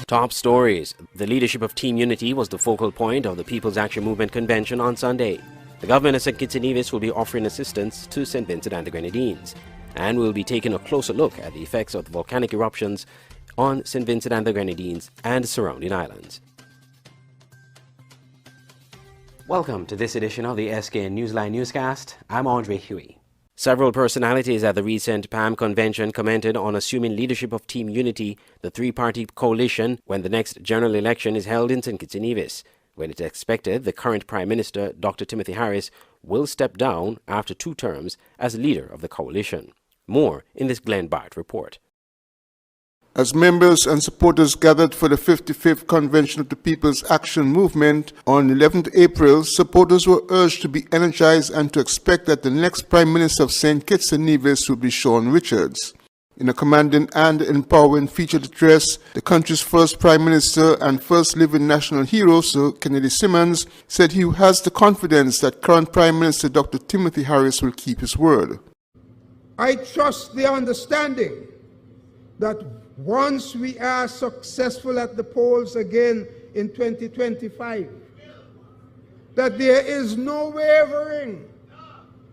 Top stories. The leadership of Team Unity was the focal point of the People's Action Movement Convention on Sunday. The government of St. Kitts and Nevis will be offering assistance to St. Vincent and the Grenadines, and will be taking a closer look at the effects of the volcanic eruptions on St. Vincent and the Grenadines and the surrounding islands. Welcome to this edition of the Skn Newsline Newscast. I'm Andre Huey. Several personalities at the recent PAM convention commented on assuming leadership of Team Unity, the three-party coalition, when the next general election is held in St. Kitts and Nevis, when it's expected the current Prime Minister, Dr. Timothy Harris, will step down after 2 terms as leader of the coalition. More in this Glenn Bart report. As members and supporters gathered for the 55th Convention of the People's Action Movement on 11th April, supporters were urged to be energized and to expect that the next Prime Minister of St. Kitts and Nevis will be Sean Richards. In a commanding and empowering featured address, the country's first Prime Minister and first living national hero, Sir Kennedy Simmons, said he has the confidence that current Prime Minister Dr. Timothy Harris will keep his word. I trust the understanding that once we are successful at the polls again in 2025, that there is no wavering,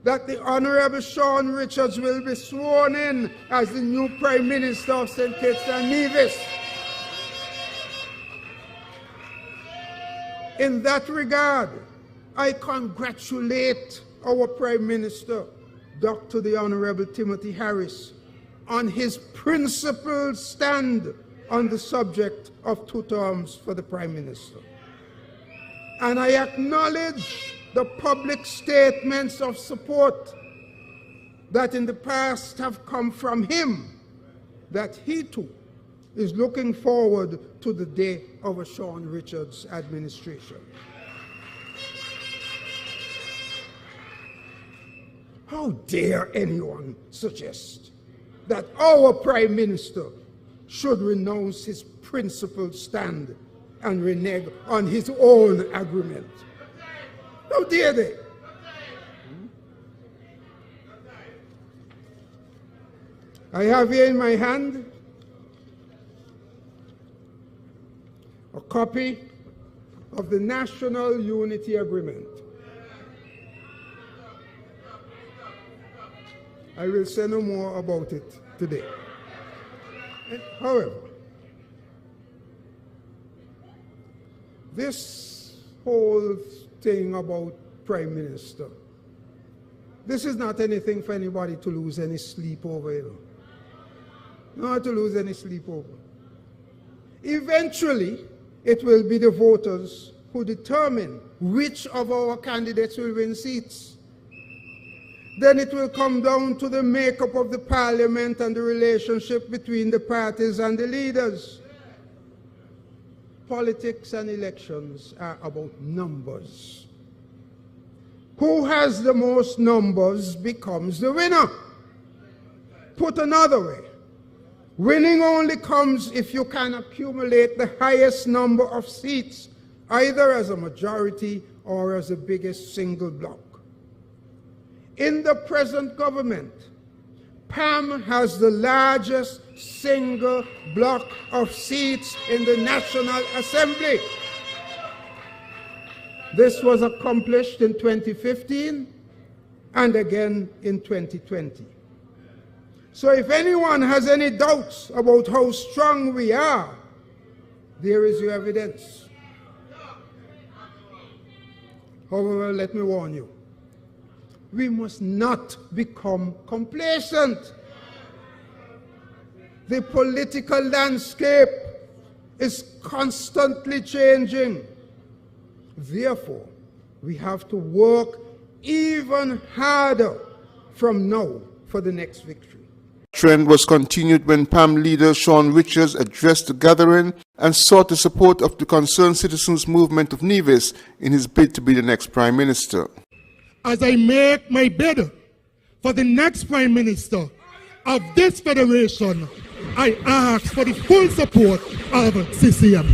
that the Honorable Sean Richards will be sworn in as the new Prime Minister of St. Kitts and Nevis. In that regard, I congratulate our Prime Minister, Dr. the Honorable Timothy Harris, on his principled stand on the subject of 2 terms for the Prime Minister. And I acknowledge the public statements of support that in the past have come from him, that he too is looking forward to the day of a Sean Richards administration. How dare anyone suggest that our Prime Minister should renounce his principled stand and renege on his own agreement? How dare they? I have here in my hand a copy of the National Unity Agreement. I will say no more about it today. However, this whole thing about Prime Minister, this is not anything for anybody to lose any sleep over, Not to lose any sleep over. Eventually, it will be the voters who determine which of our candidates will win seats. Then it will come down to the makeup of the parliament and the relationship between the parties and the leaders. Politics and elections are about numbers. Who has the most numbers becomes the winner. Put another way, winning only comes if you can accumulate the highest number of seats, either as a majority or as the biggest single bloc. In the present government, PAM has the largest single block of seats in the National Assembly. This was accomplished in 2015 and again in 2020. So if anyone has any doubts about how strong we are, there is your evidence. However, let me warn you, we must not become complacent. The political landscape is constantly changing. Therefore, we have to work even harder from now for the next victory. Trend was continued when PAM leader Sean Richards addressed the gathering and sought the support of the Concerned Citizens Movement of Nevis in his bid to be the next Prime Minister. As I make my bid for the next Prime Minister of this federation, I ask for the full support of CCM.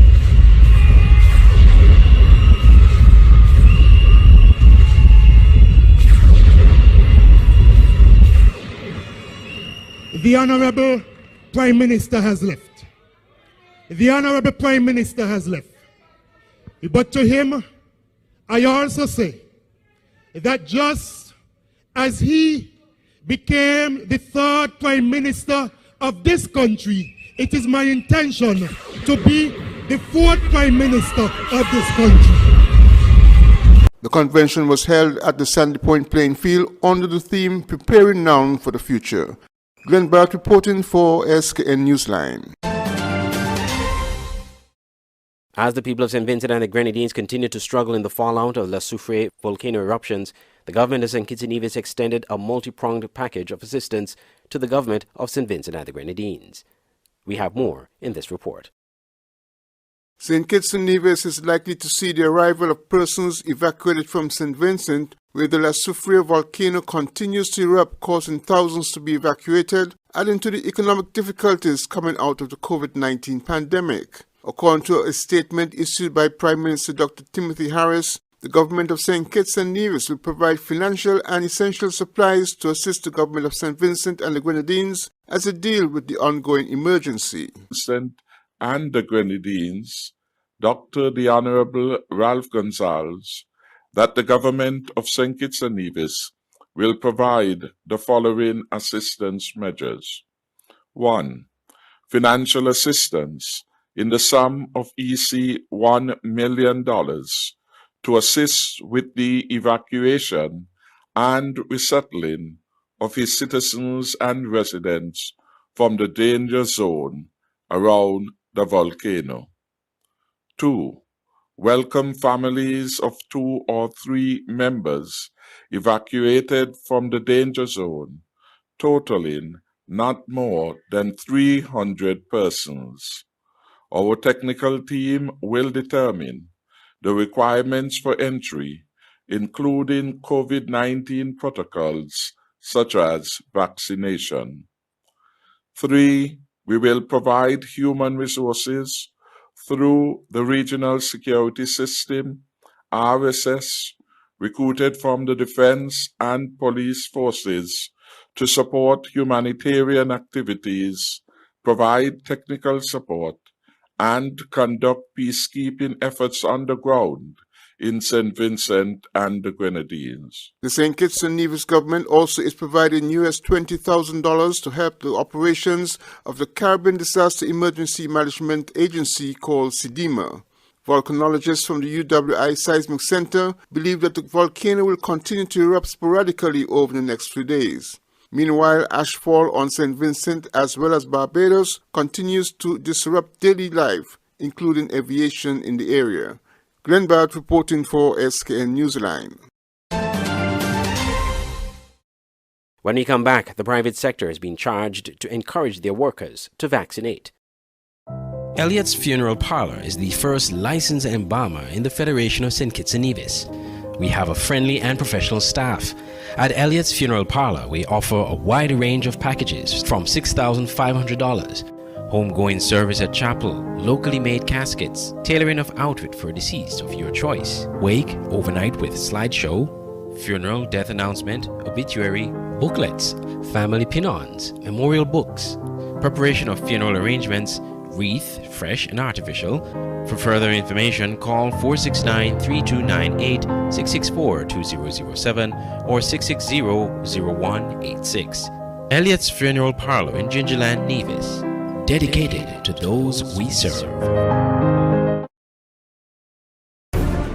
The Honorable Prime Minister has left. the Honorable Prime Minister has left. But to him, I also say that just as he became the third Prime Minister of this country, it is my intention to be the fourth Prime Minister of this country. The convention was held at the Sandy Point playing field under the theme Preparing Now for the Future. Glenn Barrett reporting for Skn Newsline. As the people of St. Vincent and the Grenadines continue to struggle in the fallout of La Soufrière volcano eruptions, the government of St. Kitts and Nevis extended a multi-pronged package of assistance to the government of St. Vincent and the Grenadines. We have more in this report. St. Kitts and Nevis is likely to see the arrival of persons evacuated from St. Vincent, where the La Soufrière volcano continues to erupt, causing thousands to be evacuated, adding to the economic difficulties coming out of the COVID-19 pandemic. According to a statement issued by Prime Minister Dr. Timothy Harris, the government of St. Kitts and Nevis will provide financial and essential supplies to assist the government of St. Vincent and the Grenadines as they deal with the ongoing emergency. And the Grenadines, Dr. the Honorable Ralph Gonzalez, that the government of St. Kitts and Nevis will provide the following assistance measures. 1. Financial assistance in the sum of EC $1 million to assist with the evacuation and resettling of his citizens and residents from the danger zone around the volcano. 2. Welcome families of 2 or 3 members evacuated from the danger zone, totaling not more than 300 persons. Our technical team will determine the requirements for entry, including COVID-19 protocols such as vaccination. 3. We will provide human resources through the Regional Security System, RSS, recruited from the defense and police forces to support humanitarian activities, provide technical support, and conduct peacekeeping efforts on the ground in St. Vincent and the Grenadines. The St. Kitts and Nevis government also is providing US $20,000 to help the operations of the Caribbean Disaster Emergency Management Agency called CDEMA. Volcanologists from the UWI Seismic Center believe that the volcano will continue to erupt sporadically over the next few days. Meanwhile, ashfall on St. Vincent as well as Barbados continues to disrupt daily life, including aviation in the area. Glenn Barrett reporting for Skn Newsline. When we come back, the private sector has been charged to encourage their workers to vaccinate. Elliott's Funeral Parlor is the first licensed embalmer in the Federation of St. Kitts and Nevis. We have a friendly and professional staff. At Elliott's Funeral Parlor, we offer a wide range of packages from $6,500, homegoing service at chapel, locally made caskets, tailoring of outfit for deceased of your choice, wake, overnight with slideshow, funeral, death announcement, obituary, booklets, family pin-ons, memorial books, preparation of funeral arrangements, wreath, fresh and artificial. For further information, call 469-3298, 664-2007, or 660-0186. Elliott's Funeral Parlor in Gingerland, Nevis. Dedicated to those we serve.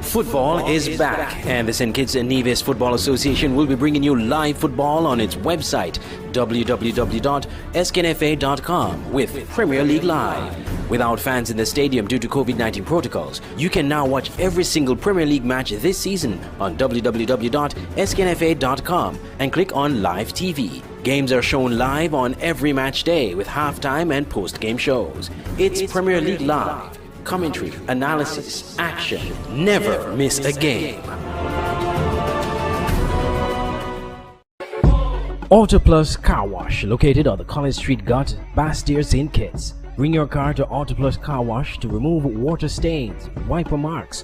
Football is back, and the St. Kitts and Nevis Football Association will be bringing you live football on its website, www.sknfa.com, with Premier League Live. Without fans in the stadium due to COVID-19 protocols, you can now watch every single Premier League match this season on www.sknfa.com and click on Live TV. Games are shown live on every match day with halftime and post-game shows. It's Premier League Live. Commentary, analysis, action. Never miss a game. Autoplus Car Wash, located on the College Street Gut, Bastyr, St. Kitts. Bring your car to Autoplus Car Wash to remove water stains, wiper marks,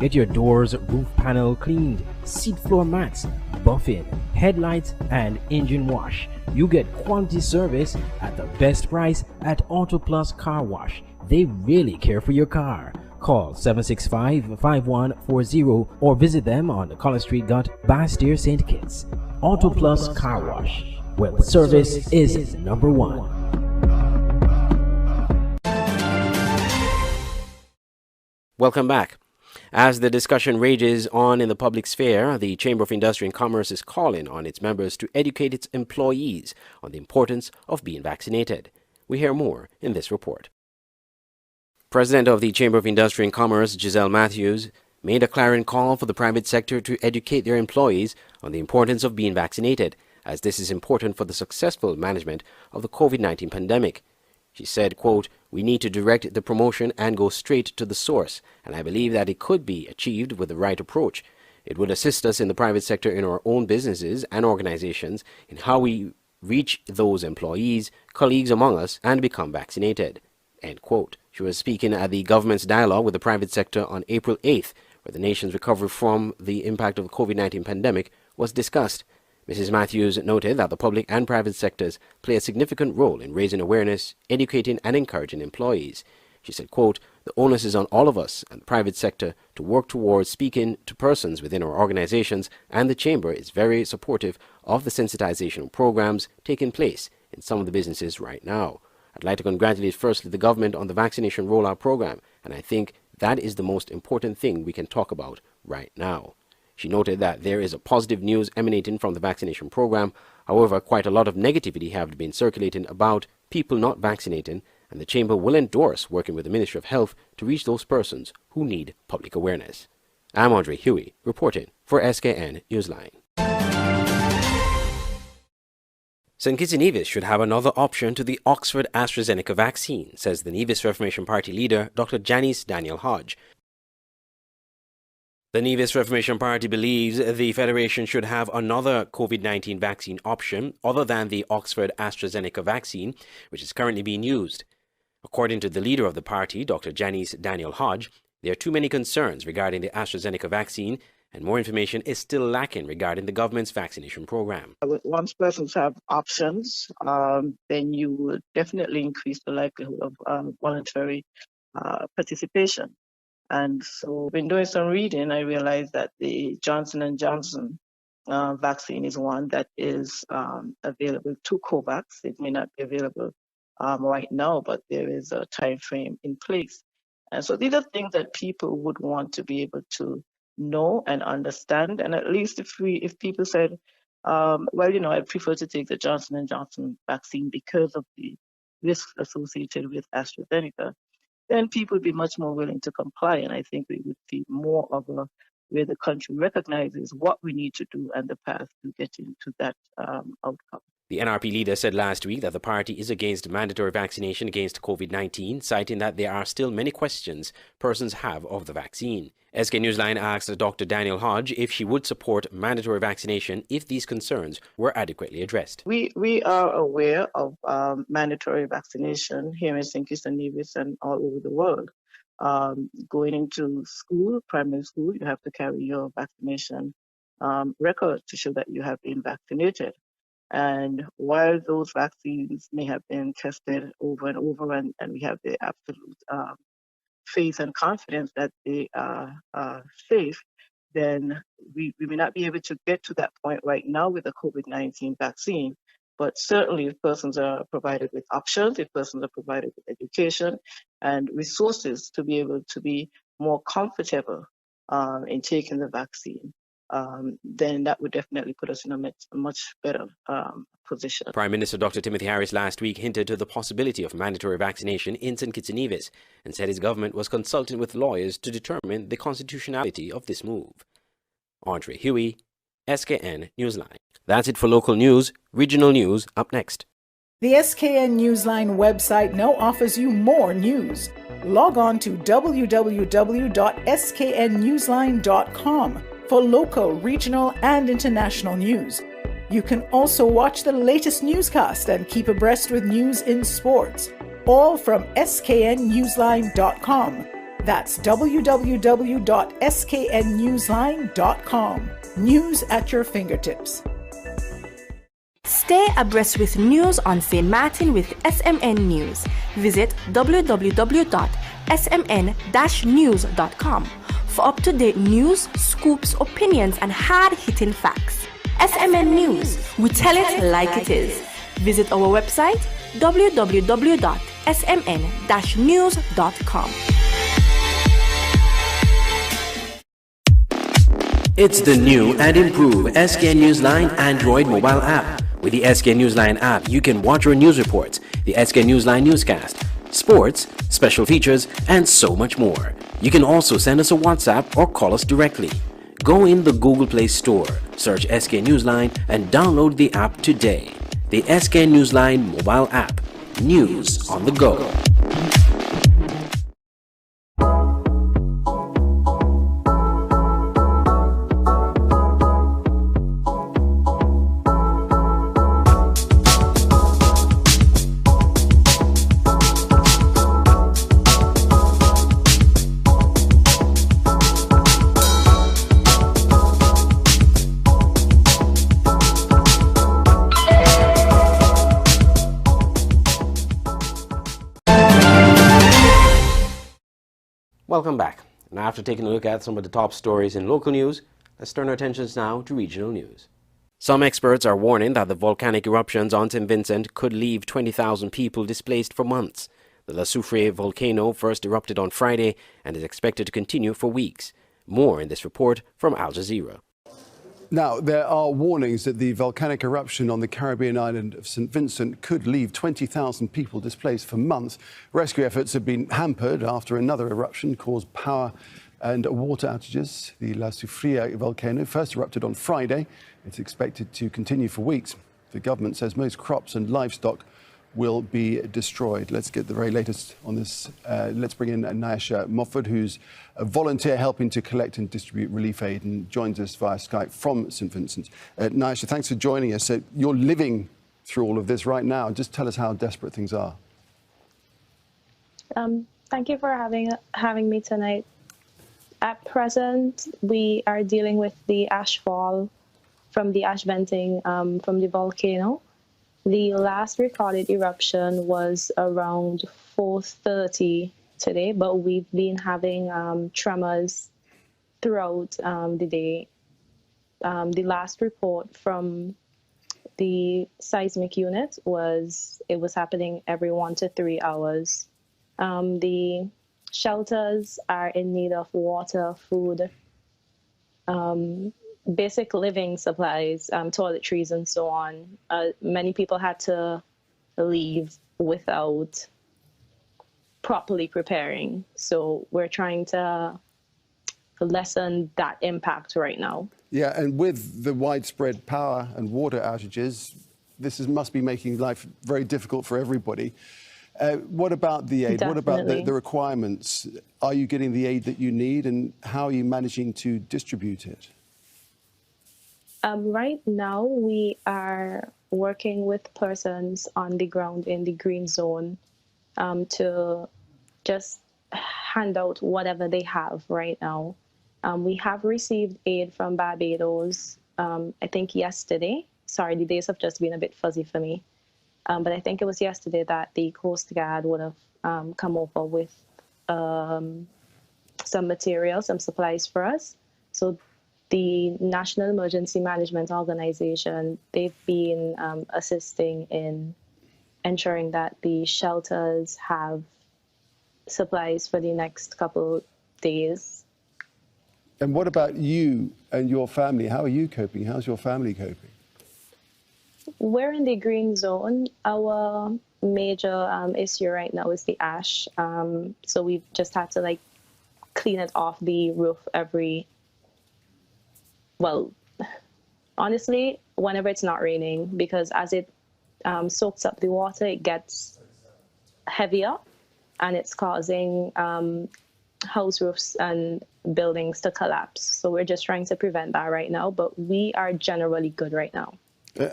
Get your doors, roof panel cleaned, seat floor mats, buffing, headlights, and engine wash. You get quality service at the best price at Auto Plus Car Wash. They really care for your car. Call 765-5140 or visit them on the College Street Gut, Bastyr, St. Kitts. Auto Plus Car Wash, where the service is number one. Welcome back. As the discussion rages on in the public sphere, the Chamber of Industry and Commerce is calling on its members to educate its employees on the importance of being vaccinated. We hear more in this report. President of the Chamber of Industry and Commerce, Giselle Matthews, made a clarion call for the private sector to educate their employees on the importance of being vaccinated, as this is important for the successful management of the COVID-19 pandemic. She said, quote, "We need to direct the promotion and go straight to the source, and I believe that it could be achieved with the right approach. It would assist us in the private sector in our own businesses and organizations in how we reach those employees, colleagues among us, and become vaccinated." End quote. She was speaking at the government's dialogue with the private sector on April 8th, where the nation's recovery from the impact of the COVID-19 pandemic was discussed. Mrs. Matthews noted that the public and private sectors play a significant role in raising awareness, educating, and encouraging employees. She said, quote, "The onus is on all of us and the private sector to work towards speaking to persons within our organizations, and the Chamber is very supportive of the sensitization programs taking place in some of the businesses right now. I'd like to congratulate firstly the government on the vaccination rollout program, and I think that is the most important thing we can talk about right now." She noted that there is a positive news emanating from the vaccination program. However, quite a lot of negativity have been circulating about people not vaccinating, and the Chamber will endorse working with the Ministry of Health to reach those persons who need public awareness. I'm Andre Huey, reporting for Skn Newsline. St. Kitts and Nevis should have another option to the Oxford AstraZeneca vaccine, says the Nevis Reformation Party leader, Dr. Janice Daniel Hodge. The Nevis Reformation Party believes the Federation should have another COVID-19 vaccine option other than the Oxford AstraZeneca vaccine, which is currently being used. According to the leader of the party, Dr. Janice Daniel Hodge, there are too many concerns regarding the AstraZeneca vaccine, and more information is still lacking regarding the government's vaccination program. Once persons have options, then you would definitely increase the likelihood of voluntary participation. And so, when doing some reading, I realized that the Johnson & Johnson vaccine is one that is available to COVAX. It may not be available right now, but there is a time frame in place. And so these are things that people would want to be able to know and understand. And at least if people said, well, I prefer to take the Johnson & Johnson vaccine because of the risks associated with AstraZeneca, then people would be much more willing to comply. And I think we would see more of where the country recognizes what we need to do and the path to getting to that outcome. The NRP leader said last week that the party is against mandatory vaccination against COVID-19, citing that there are still many questions persons have of the vaccine. Skn Newsline asked Dr. Daniel Hodge if she would support mandatory vaccination if these concerns were adequately addressed. We are aware of mandatory vaccination here in St. Kitts and Nevis and all over the world. Going into school, primary school, you have to carry your vaccination record to show that you have been vaccinated. And while those vaccines may have been tested over and over, and we have the absolute faith and confidence that they are safe, then we may not be able to get to that point right now with the COVID-19 vaccine. But certainly if persons are provided with options, if persons are provided with education and resources to be able to be more comfortable in taking the vaccine, then that would definitely put us in a much better position. Prime Minister Dr. Timothy Harris last week hinted to the possibility of mandatory vaccination in St. Kitts and Nevis and said his government was consulting with lawyers to determine the constitutionality of this move. Andre Huey, Skn Newsline. That's it for local news. Regional news up next. The SKN Newsline website now offers you more news. Log on to www.sknnewsline.com for local, regional, and international news. You can also watch the latest newscast and keep abreast with news in sports, all from sknnewsline.com. That's www.sknnewsline.com. News at your fingertips. Stay abreast with news on St. Martin with SMN News. Visit www.smn-news.com for up-to-date news, scoops, opinions, and hard-hitting facts. SMN News, we tell it like it is. Visit our website www.smn-news.com. It's the new and improved Skn Newsline Android mobile app. With the Skn Newsline app, you can watch your news reports, the Skn Newsline newscast, sports, special features, and so much more. You can also send us a WhatsApp or call us directly. Go in the Google Play Store, search Skn Newsline, and download the app today. The Skn Newsline mobile app. News on the go. Welcome back. Now, after taking a look at some of the top stories in local news, let's turn our attentions now to regional news. Some experts are warning that the volcanic eruptions on St. Vincent could leave 20,000 people displaced for months. The La Soufrière volcano first erupted on Friday and is expected to continue for weeks. More in this report from Al Jazeera. Now, there are warnings that the volcanic eruption on the Caribbean island of St. Vincent could leave 20,000 people displaced for months. Rescue efforts have been hampered after another eruption caused power and water outages. The La Soufrière volcano first erupted on Friday. It's expected to continue for weeks. The government says most crops and livestock will be destroyed. Let's get the very latest on this. Let's bring in Nyasha Mofford, who's a volunteer helping to collect and distribute relief aid and joins us via Skype from St. Vincent. Nyasha, thanks for joining us. So you're living through all of this right now. Just tell us how desperate things are. Thank you for having me tonight. At present, we are dealing with the ash fall from the ash venting from the volcano. The last recorded eruption was around 4:30 today, but we've been having tremors throughout the day. The last report from the seismic unit was it was happening every 1 to 3 hours. The shelters are in need of water, food, basic living supplies, toiletries, and so on. Many people had to leave without properly preparing. So we're trying to lessen that impact right now. Yeah, and with the widespread power and water outages, must be making life very difficult for everybody. What about the aid? Definitely. What about the requirements? Are you getting the aid that you need, and how are you managing to distribute it? Right now, we are working with persons on the ground in the green zone to just hand out whatever they have right now. We have received aid from Barbados, I think yesterday. Sorry, the days have just been a bit fuzzy for me. But I think it was yesterday that the Coast Guard would have come over with some material, some supplies for us. So the National Emergency Management Organization, they've been assisting in ensuring that the shelters have supplies for the next couple days. And what about you and your family? How are you coping? How's your family coping? We're in the green zone. Our major issue right now is the ash. So we've just had to clean it off the roof honestly, whenever it's not raining, because as it soaks up the water, it gets heavier and it's causing house roofs and buildings to collapse. So we're just trying to prevent that right now, but we are generally good right now.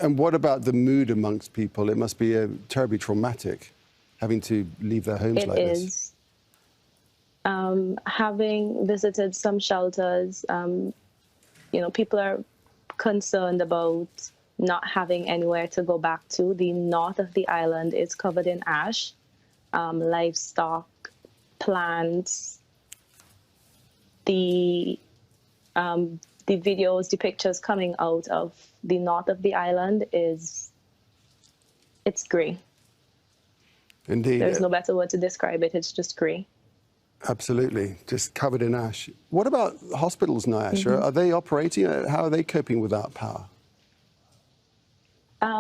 And what about the mood amongst people? It must be terribly traumatic having to leave their homes like this. Having visited some shelters, people are concerned about not having anywhere to go back to. The north of the island is covered in ash, livestock, plants. The videos, the pictures coming out of the north of the island it's grey. Indeed. There's no better word to describe it. It's just grey. Absolutely, just covered in ash. What about hospitals, Nyasha? Are they operating? How are they coping without power?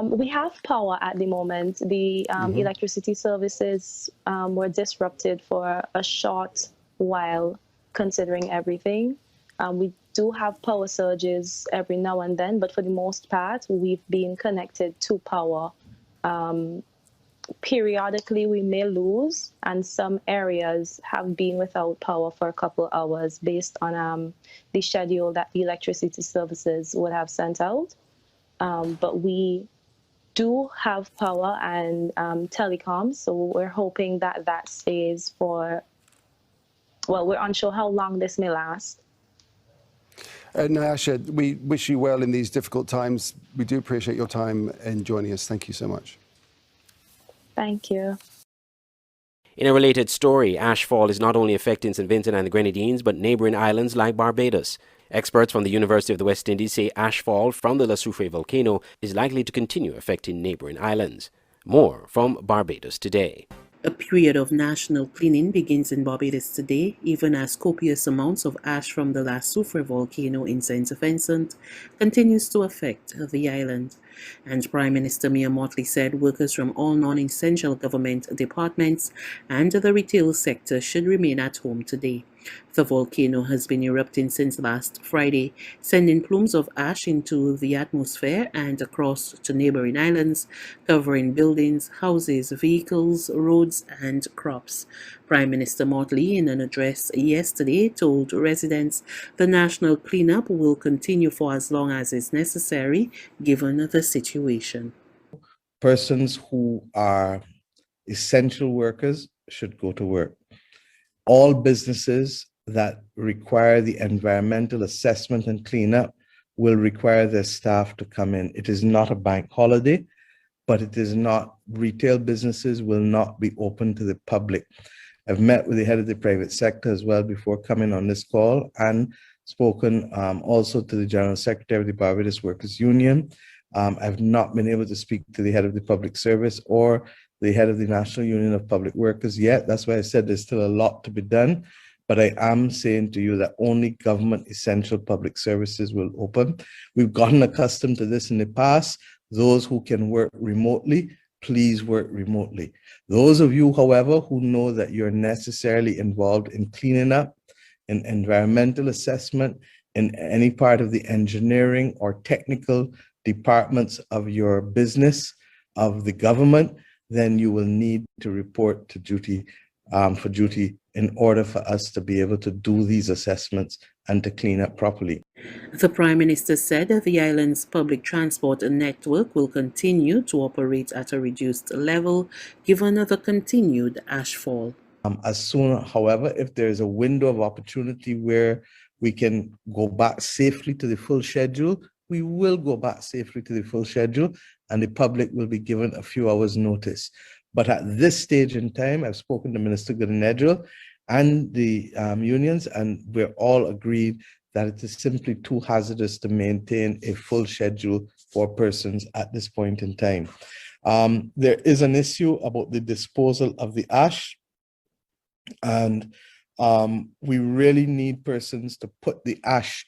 We have power at the moment. The electricity services were disrupted for a short while, considering everything. We do have power surges every now and then, but for the most part, we've been connected to power. Periodically, we may lose, and some areas have been without power for a couple hours based on the schedule that the electricity services would have sent out. But we do have power and telecoms, so we're hoping that that stays for, well, we're unsure how long this may last. Nyasha, we wish you well in these difficult times. We do appreciate your time in joining us. Thank you so much. Thank you. In a related story, ashfall is not only affecting St. Vincent and the Grenadines, but neighboring islands like Barbados. Experts from the University of the West Indies say ashfall from the La Soufrière volcano is likely to continue affecting neighboring islands. More from Barbados Today. A period of national cleaning begins in Barbados today, even as copious amounts of ash from the La Soufrière volcano in St. Vincent continues to affect the island. And Prime Minister Mia Mottley said workers from all non-essential government departments and the retail sector should remain at home today. The volcano has been erupting since last Friday, sending plumes of ash into the atmosphere and across to neighboring islands, covering buildings, houses, vehicles, roads, and crops. Prime Minister Mottley, in an address yesterday, told residents the national cleanup will continue for as long as is necessary, given the situation. Persons who are essential workers should go to work. All businesses that require the environmental assessment and cleanup will require their staff to come in. It is not a bank holiday, but it is not, retail businesses will not be open to the public. I've met with the head of the private sector as well before coming on this call, and spoken also to the General Secretary of the Barbados Workers Union. I've not been able to speak to the head of the public service or the head of the National Union of Public Workers yet. That's why I said there's still a lot to be done. But I am saying to you that only government essential public services will open. We've gotten accustomed to this in the past. Those who can work remotely, please work remotely. Those of you, however, who know that you're necessarily involved in cleaning up, in environmental assessment, in any part of the engineering or technical departments of your business, of the government, then you will need to report to duty, for duty, in order for us to be able to do these assessments and to clean up properly. The Prime Minister said that the island's public transport network will continue to operate at a reduced level given the continued ashfall. As soon, however, if there is a window of opportunity where we can go back safely to the full schedule, we will go back safely to the full schedule, and the public will be given a few hours notice. But at this stage in time, I've spoken to Minister Goodinedril and the unions, and we're all agreed that it is simply too hazardous to maintain a full schedule for persons at this point in time. There is an issue about the disposal of the ash, and we really need persons to put the ash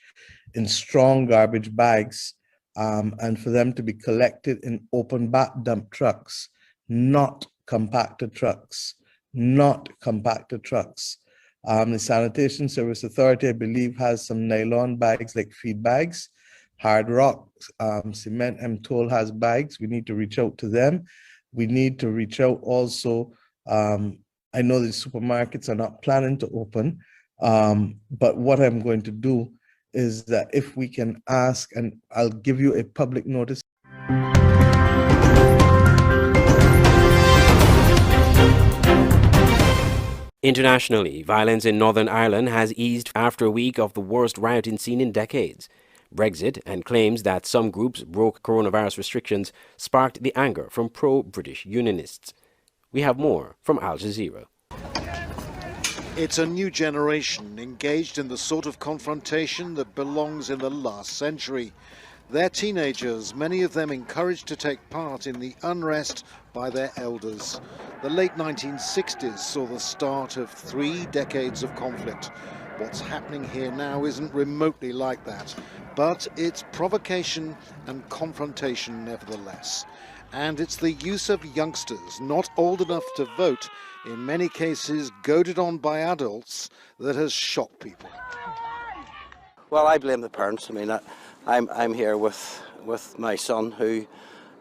in strong garbage bags and for them to be collected in open back dump trucks, not compactor trucks, not compactor trucks. The Sanitation Service Authority, I believe, has some nylon bags like feed bags. Hard Rock Cement, I'm told, has bags. We need to reach out to them. We need to reach out also. I know the supermarkets are not planning to open, but what I'm going to do is that if we can ask, and I'll give you a public notice. Internationally, violence in Northern Ireland has eased after a week of the worst rioting scene in decades. Brexit and claims that some groups broke coronavirus restrictions sparked the anger from pro-British unionists. We have more from Al Jazeera. It's a new generation engaged in the sort of confrontation that belongs in the last century. They're teenagers, many of them encouraged to take part in the unrest by their elders. The late 1960s saw the start of 3 decades of conflict. What's happening here now isn't remotely like that, but it's provocation and confrontation nevertheless. And it's the use of youngsters not old enough to vote, in many cases goaded on by adults, that has shocked people. Well, I blame the parents. I mean, I'm here with my son who,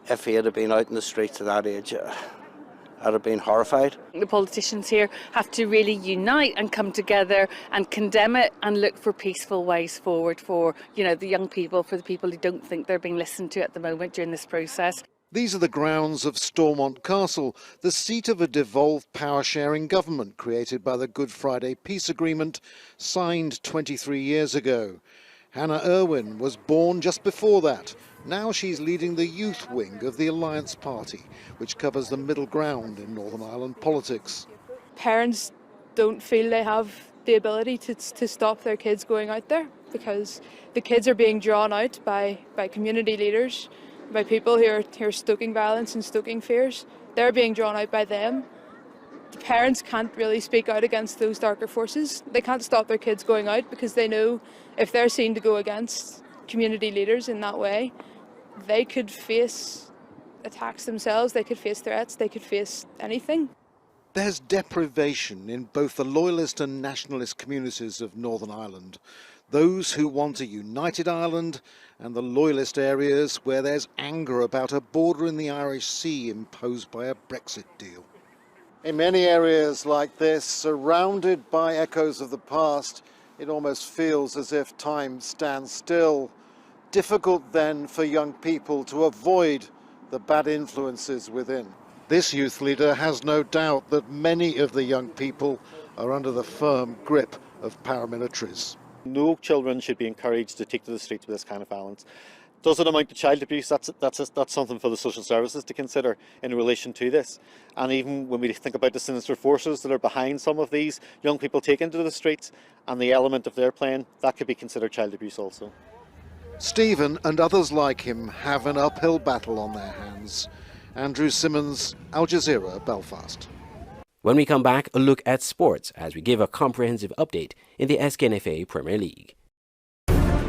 if he had been out in the streets at that age, I'd have been horrified. The politicians here have to really unite and come together and condemn it and look for peaceful ways forward for, the young people, for the people who don't think they're being listened to at the moment during this process. These are the grounds of Stormont Castle, the seat of a devolved power-sharing government created by the Good Friday Peace Agreement, signed 23 years ago. Hannah Irwin was born just before that. Now she's leading the youth wing of the Alliance Party, which covers the middle ground in Northern Ireland politics. Parents don't feel they have the ability to stop their kids going out there, because the kids are being drawn out by community leaders, by people who are stoking violence and stoking fears. They're being drawn out by them. The parents can't really speak out against those darker forces. They can't stop their kids going out because they know if they're seen to go against community leaders in that way, they could face attacks themselves, they could face threats, they could face anything. There's deprivation in both the loyalist and nationalist communities of Northern Ireland. Those who want a united Ireland and the loyalist areas where there's anger about a border in the Irish Sea imposed by a Brexit deal. In many areas like this, surrounded by echoes of the past, it almost feels as if time stands still. Difficult then for young people to avoid the bad influences within. This youth leader has no doubt that many of the young people are under the firm grip of paramilitaries. No children should be encouraged to take to the streets with this kind of violence. Does it amount to child abuse? That's something for the social services to consider in relation to this. And even when we think about the sinister forces that are behind some of these young people taken to the streets and the element of their playing, that could be considered child abuse also. Stephen and others like him have an uphill battle on their hands. Andrew Simmons, Al Jazeera, Belfast. When we come back, a look at sports as we give a comprehensive update in the SKNFA Premier League.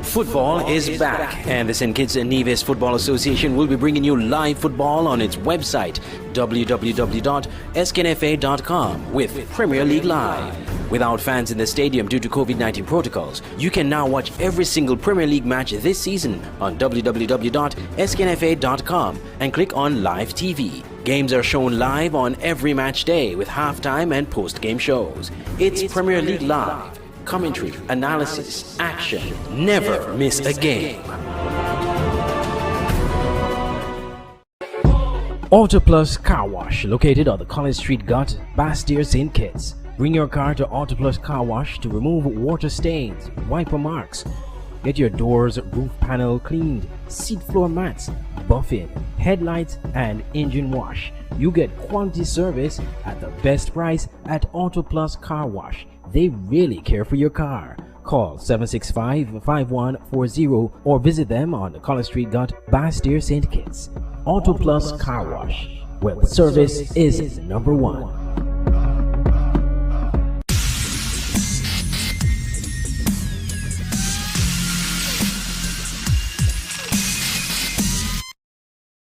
Football is back, and the St. Kitts and Nevis Football Association will be bringing you live football on its website, www.sknfa.com, with Premier League Live. Without fans in the stadium due to COVID-19 protocols, you can now watch every single Premier League match this season on www.sknfa.com and click on Live TV. Games are shown live on every match day with halftime and post-game shows. It's Premier League Live. Commentary, analysis, action. Never miss a game. Autoplus Car Wash, located on the College Street Gut, Bastille, St. Kitts. Bring your car to Autoplus Car Wash to remove water stains, wiper marks. Get your doors, roof panel cleaned, seat floor mats, buffing, headlights, and engine wash. You get quality service at the best price at Autoplus Car Wash. They really care for your car. Call 765-5140 or visit them on the College Street Gut, Bastille, St. Kitts. Autoplus Car Wash, where the service is number one.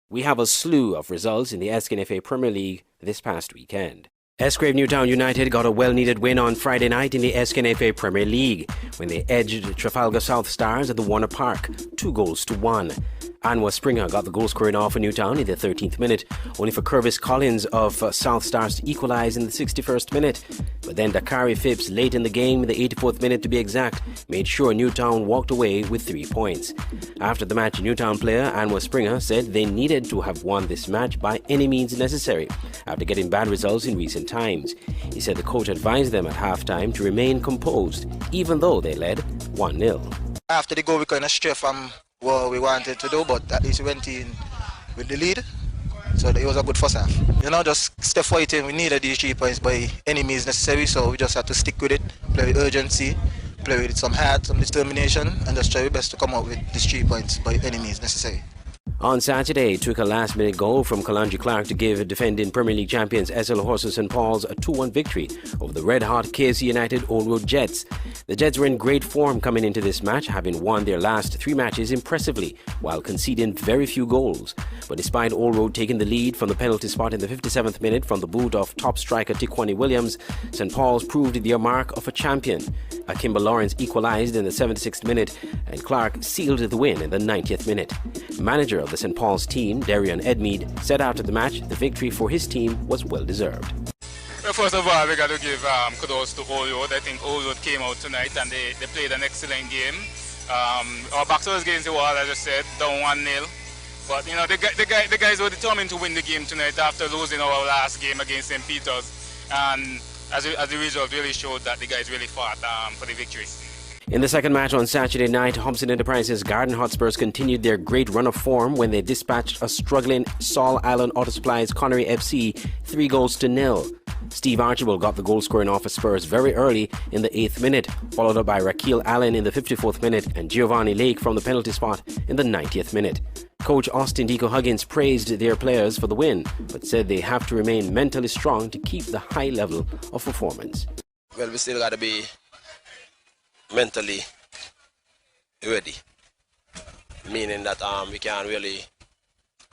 We have a slew of results in the SKNFA Premier League this past weekend. Esgrave Newtown United got a well-needed win on Friday night in the SKNFA Premier League when they edged Trafalgar South Stars at the Warner Park, 2-1. Anwar Springer got the goal scoring off for Newtown in the 13th minute, only for Curvis Collins of South Stars to equalise in the 61st minute. But then Dakari Phipps, late in the game, in the 84th minute to be exact, made sure Newtown walked away with 3 points. After the match, Newtown player Anwar Springer said they needed to have won this match by any means necessary after getting bad results in recent times. He said the coach advised them at halftime to remain composed, even though they led 1-0. After the goal, we kind of strayed from what we wanted to do, but at least we went in with the lead, so it was a good first half. You know, just step fighting. We needed these 3 points by any means necessary, so we just had to stick with it, play with urgency, play with some heart, some determination, and just try our best to come out with these 3 points by any means necessary. On Saturday, it took a last-minute goal from Kalanji Clark to give defending Premier League champions SL Horses St. Paul's a 2-1 victory over the red-hot KC United Old Road Jets. The Jets were in great form coming into this match, having won their last 3 matches impressively, while conceding very few goals. But despite Old Road taking the lead from the penalty spot in the 57th minute from the boot of top striker Tikwani Williams, St. Paul's proved their mark of a champion. Akimba Lawrence equalised in the 76th minute, and Clark sealed the win in the 90th minute. Manager of the St. Paul's team, Darian Edmead, said after the match the victory for his team was well deserved. Well, first of all, we got to give kudos to Old Road. I think Old Road came out tonight and they played an excellent game. Our backs was against the wall, as I said, down 1-0. But you know, the guys were determined to win the game tonight after losing our last game against St. Peter's. And as the result really showed that the guys really fought for the victory. In the second match on Saturday night, Hobson Enterprises Garden Hotspurs continued their great run of form when they dispatched a struggling Saul Island Auto Supplies Connery FC 3-0. Steve Archibald got the goal scoring off for Spurs very early in the 8th minute, followed up by Raquel Allen in the 54th minute and Giovanni Lake from the penalty spot in the 90th minute. Coach Austin Deco Huggins praised their players for the win, but said they have to remain mentally strong to keep the high level of performance. Well, we still got to be mentally ready, meaning that we can't really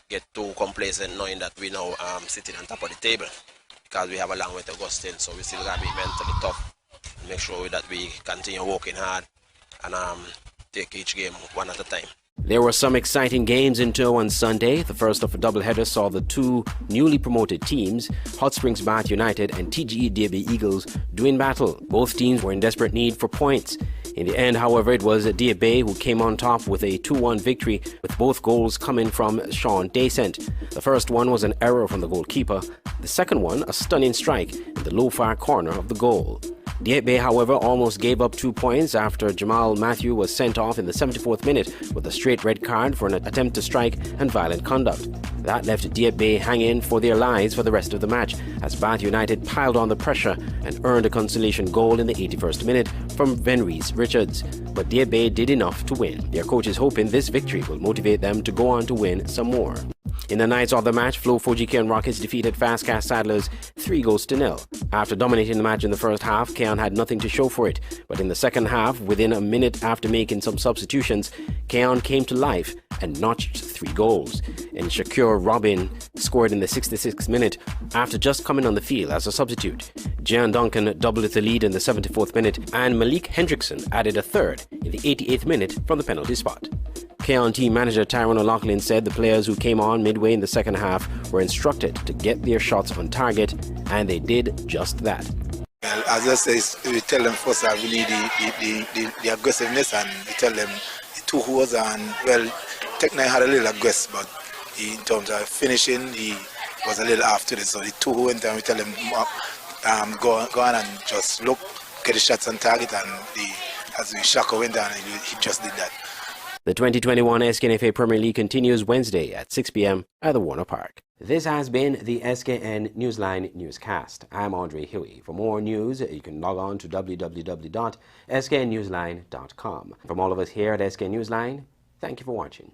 get too complacent knowing that we now sitting on top of the table, because we have a long way to go still. So we still got to be mentally tough, make sure that we continue working hard and take each game one at a time. There were some exciting games in tow on Sunday. The first of a doubleheader saw the 2 newly promoted teams, Hot Springs Bath United and TGE DAB Eagles, doing battle. Both teams were in desperate need for points. In the end, however, it was DAB who came on top with a 2-1 victory, with both goals coming from Sean Descent. The first one was an error from the goalkeeper. The second one, a stunning strike in the low-far corner of the goal. DAB, however, almost gave up 2 points after Jamal Matthew was sent off in the 74th minute with a straight red card for an attempt to strike and violent conduct. That left DAB hanging for their lives for the rest of the match as Bath United piled on the pressure and earned a consolation goal in the 81st minute from Venreese Richards. But DAB did enough to win. Their coach is hoping this victory will motivate them to go on to win some more. In the night's other match, Flo Foji Rockets defeated Fastcast Saddlers 3-0. After dominating the match in the first half, Keon had nothing to show for it. But in the second half, within a minute after making some substitutions, Keon came to life and notched 3 goals. And Shakur Robin scored in the 66th minute after just coming on the field as a substitute. Jan Duncan doubled the lead in the 74th minute, and Malik Hendrickson added a third in the 88th minute from the penalty spot. Keon team manager Tyrone O'Loughlin said the players who came on midway in the second half were instructed to get their shots on target, and they did just that. Well, as I say, we tell them first that we need the aggressiveness, and we tell them the 2 holes, and well, Technic had a little aggressive, but in terms of finishing, he was a little after it. So the 2 holes, and we tell them go on and just look, get the shots on target, and as the Shaka went down, he just did that. The 2021 SKNFA Premier League continues Wednesday at 6 p.m. at the Warner Park. This has been the SKN Newsline Newscast. I'm Andre Huey. For more news, you can log on to www.sknnewsline.com. From all of us here at SKN Newsline, thank you for watching.